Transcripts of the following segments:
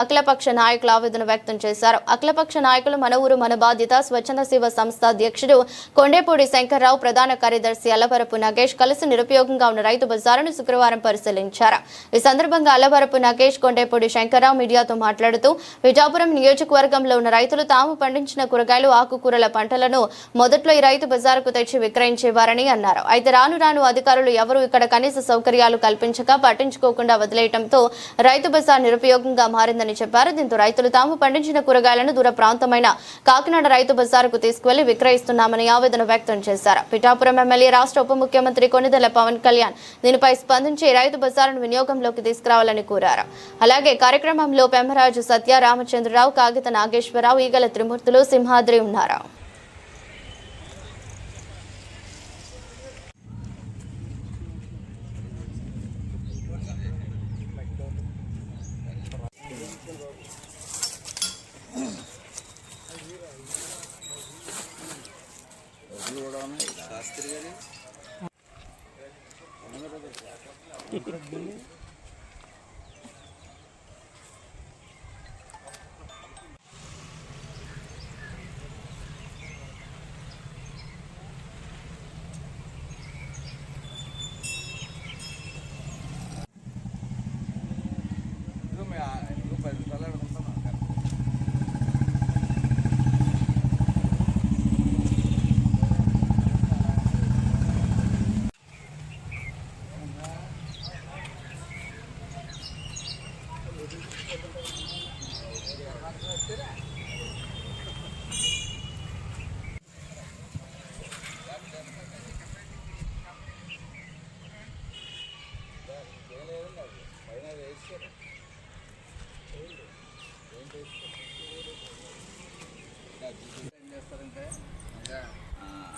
అఖిలపక్ష నాయకులు ఆవేదన వ్యక్తం చేశారు. అఖిలపక్ష నాయకులు మన ఊరు మన బాధ్యత స్వచ్ఛంద సేవ సంస్థ అధ్యక్షుడు కొండేపూడి శంకర్రావు, ప్రధాన కార్యదర్శి అల్లవరపు నగేష్ కలిసి నిరుపయోగంగా ఉన్న రైతు బజారును శుక్రవారం పరిశీలించారు. ఈ సందర్భంగా అల్లవరపు నగేష్, కొండేపూడి శంకర్రావు మీడియాతో మాట్లాడుతూ విజాపురం నియోజకవర్గంలో ఉన్న రైతులు తాము పండించిన కూరగాయలు, ఆకుకూరల పంటలను మొదట్లో ఈ రైతు బజారుకు తెచ్చి విక్రయించేవారని అన్నారు. అయితే రాను రాను అధికారులు ఎవరూ ఇక్కడ కనీస సౌకర్యాలు కల్పించక పట్టించుకోకుండా వదిలేయడంతో రైతు బజార్ నిరుపయోగంగా మారిందని చెప్పారు. దీంతో రైతులు తాము పండించిన కూరగాయలను దూర ప్రాంతమైన కాకినాడ రైతు బజారుకు తీసుకువెళ్లి విక్రయిస్తున్నామని ఆవేదన వ్యక్తం చేశారు. పిఠాపురం ఎమ్మెల్యే, రాష్ట్ర ఉప ముఖ్యమంత్రి కొణిదెల పవన్ కళ్యాణ్ దీనిపై స్పందించి రైతు బజారును వినియోగంలోకి తీసుకురావాలని కోరారు. అలాగే కార్యక్రమంలో పెమ్మరాజు సత్య, రామచంద్రరావు, కాగిత నాగేశ్వరరావు, ఈగల త్రిమూర్తులు, సింహాద్రి ఉన్నారు.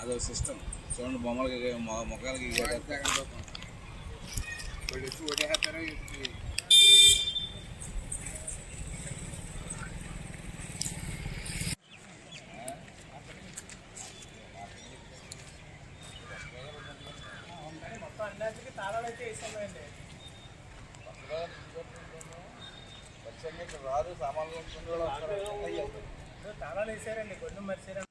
అదో సిస్టమ్ చూడండి, బొమ్మలకి మొక్కలకి రాదు సామాన్లు తాళాలు వేసారండి, కొన్ని మర్చారు.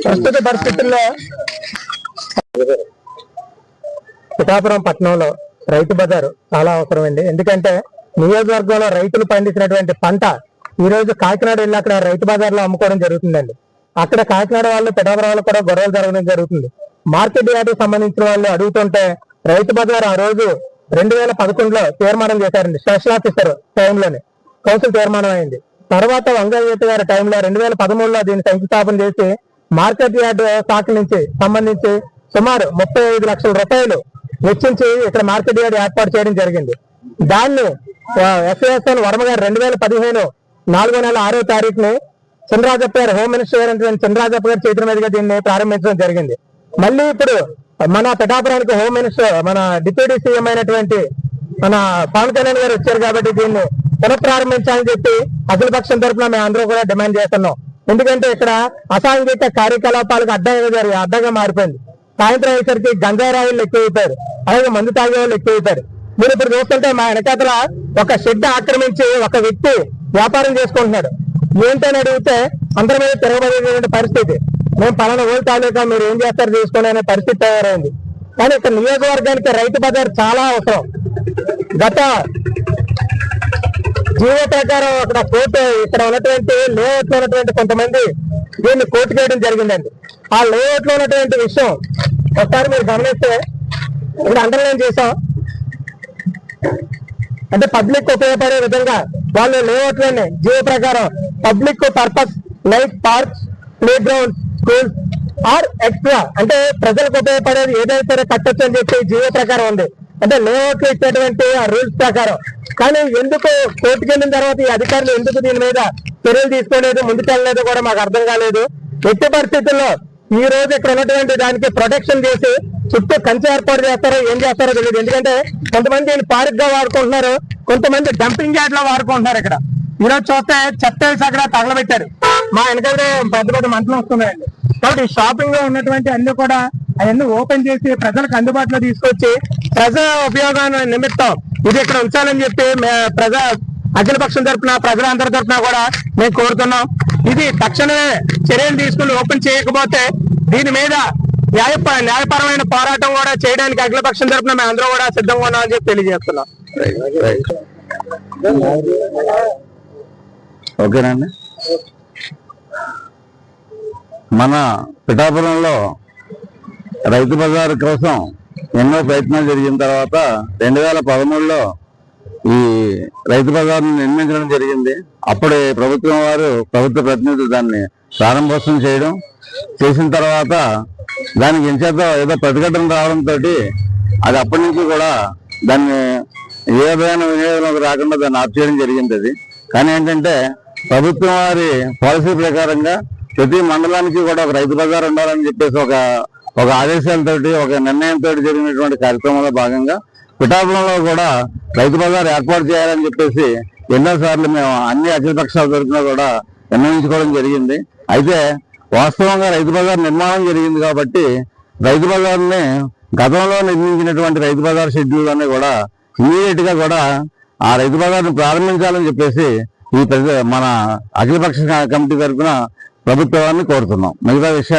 ప్రస్తుత పరిస్థితుల్లో పిఠాపురం పట్టణంలో రైతు బజారు చాలా అవసరమండి. ఎందుకంటే నియోజకవర్గంలో రైతులు పండించినటువంటి పంట ఈ రోజు కాకినాడ వెళ్ళి అక్కడ రైతు బజార్లో అమ్ముకోవడం జరుగుతుందండి. అక్కడ కాకినాడ వాళ్ళు, పిఠాపురం వాళ్ళు కూడా గొడవలు జరగడం జరుగుతుంది. మార్కెట్ యార్డుకు సంబంధించిన వాళ్ళు అడుగుతుంటే రైతు బజార్ ఆ రోజు 2011లో తీర్మానం చేశారండి. స్పెషల్ ఆఫీసర్ టైంలోనే కౌన్సిల్ తీర్మానం అయింది. తర్వాత వంగయ్య గారి టైంలో 2013లో దీన్ని శంకుస్థాపన చేసి మార్కెట్ యార్డు శాఖ నుంచి సంబంధించి సుమారు 35 లక్షల రూపాయలు వెచ్చించి ఇక్కడ మార్కెట్ యార్డు ఏర్పాటు చేయడం జరిగింది. దాన్ని ఎస్ఎస్ఎన్ వర్మ గారు 2015 4వ నెల 6వ తారీఖుని చంద్రరాజప్ప గారు, హోమ్ మినిస్టర్ అయినటువంటి చంద్రరాజప్ప గారి చేతుల మీదుగా దీన్ని ప్రారంభించడం జరిగింది. మళ్ళీ ఇప్పుడు మన పిఠాపురానికి హోమ్ మినిస్టర్, మన డిప్యూటీ సీఎం అయినటువంటి మన పవన్ కళ్యాణ్ గారు వచ్చారు కాబట్టి దీన్ని పునఃప్రారంభించాలని చెప్పి అఖిలపక్షం తరఫున మేము అందరూ కూడా డిమాండ్ చేస్తున్నాం. ఎందుకంటే ఇక్కడ అసాంఘిక కార్యకలాపాలకు అడ్డగా మారిపోయింది. సాయంత్రం అయ్యేసరికి గంజారాయిలు ఎక్కువైపోయారు, అలాగే మందు తాగే వాళ్ళు ఎక్కువైపోయారు. మీరు ఇప్పుడు చూస్తుంటే మా వెనకాతల ఒక షెడ్ ఆక్రమించి ఒక వ్యక్తి వ్యాపారం చేసుకుంటున్నాడు. ఏంటని అడిగితే అందరి మీద తిరగబడేటువంటి పరిస్థితి. మేము పలానా ఓటు తాలూకా, మీరు ఏం చేస్తారు చేసుకోండి అనే పరిస్థితి తయారైంది. కానీ ఇక్కడ నియోజకవర్గానికి రైతు బజార్ చాలా అవసరం. గత జీవో ప్రకారం అక్కడ కోర్టు, ఇక్కడ ఉన్నటువంటి లేఅవుట్ లో ఉన్నటువంటి కొంతమంది దీన్ని కోర్టు చేయడం జరిగిందండి. ఆ లేఅవుట్ లో ఉన్నటువంటి విషయం ఒకసారి మీరు గమనిస్తే ఇక్కడ అండర్లైన్ చేశాం. అంటే పబ్లిక్ ఉపయోగపడే విధంగా వాళ్ళు లేఅవుట్ లోనే జీవో ప్రకారం public purpose like parks, play grounds, schools are extra, అంటే ప్రజలకు ఉపయోగపడేది ఏదైతే కట్టొచ్చు అని చెప్పి జీవో ప్రకారం ఉంది. అంటే లేఅవుట్ లో ఇచ్చేటువంటి ఆ రూల్స్ ప్రకారం. కానీ ఎందుకు కోర్టుకు వెళ్ళిన తర్వాత ఈ అధికారులు ఎందుకు దీని మీద చర్యలు తీసుకోలేదు, ముందుకెళ్ళలేదు కూడా మాకు అర్థం కాలేదు. ఎట్టి పరిస్థితుల్లో ఈ రోజు ఇక్కడ ఉన్నటువంటి దానికి ప్రొటెక్షన్ చేసి చుట్టూ కంచె ఏర్పాటు చేస్తారో ఏం చేస్తారో తెలియదు. ఎందుకంటే కొంతమంది దీన్ని పార్క్ గా వాడుకుంటున్నారు, కొంతమంది డంపింగ్ యార్డ్ లో వాడుకుంటున్నారు. ఇక్కడ ఈరోజు చూస్తే చెత్త వేసి అక్కడ తగలబెట్టారు. మా వెనకాల పెద్ద పెద్ద మంటలు వస్తున్నాయండి. కాబట్టి షాపింగ్ లో ఉన్నటువంటి అన్ని కూడా అవన్నీ ఓపెన్ చేసి ప్రజలకు అందుబాటులో తీసుకొచ్చి ప్రజా ఉపయోగాన్ని నిమిత్తం ఇది ఇక్కడ ఉంచాలని చెప్పి అఖిలపక్షం తరఫున ప్రజలందరి తరఫున కూడా మేము కోరుతున్నాం. ఇది తక్షణమే చర్యలు తీసుకుని ఓపెన్ చేయకపోతే దీని మీద న్యాయపరమైన పోరాటం కూడా చేయడానికి అఖిలపక్షం తరఫున మేము అందరూ కూడా సిద్ధంగా ఉన్నామని చెప్పి తెలియజేస్తున్నాం. ఓకేనండి. మన పిఠాపురంలో రైతు బజారు కోసం ఎన్నో ప్రయత్నాలు జరిగిన తర్వాత 2013లో ఈ రైతు బజార్ను నిర్మించడం జరిగింది. అప్పుడే ప్రభుత్వం వారు, ప్రభుత్వ ప్రతినిధులు దాన్ని ప్రారంభోత్సవం చేసిన తర్వాత దానికి ఎంచేత ఏదో ప్రతిఘటన రావడంతో అది అప్పటి నుంచి కూడా దాన్ని ఏ విధమైన వినియోగంలోకి రాకుండా దాన్ని ఆఫ్ చేయడం జరిగింది. అది కానీ ఏంటంటే ప్రభుత్వం వారి పాలసీ ప్రకారంగా ప్రతి మండలానికి కూడా ఒక రైతు బజార్ ఉండాలని చెప్పేసి ఒక ఆదేశాలతోటి, ఒక నిర్ణయంతో జరిగినటువంటి కార్యక్రమంలో భాగంగా పిఠాపురంలో కూడా రైతు బజార్ ఏర్పాటు చేయాలని చెప్పేసి ఎన్నోసార్లు మేము అన్ని అఖిలపక్షాల తరఫున కూడా నిర్ణయించుకోవడం జరిగింది. అయితే వాస్తవంగా రైతు బజార్ నిర్మాణం జరిగింది కాబట్టి రైతు బజార్ని గతంలో నిర్మించినటువంటి రైతు బజార్ షెడ్యూల్ అన్ని కూడా ఇమీడియట్ గా కూడా ఆ రైతు బజార్ను ప్రారంభించాలని చెప్పేసి మన అఖిలపక్ష కమిటీ తరఫున ప్రభుత్వాన్ని కోరుతున్నాం. మిగతా విషయాలు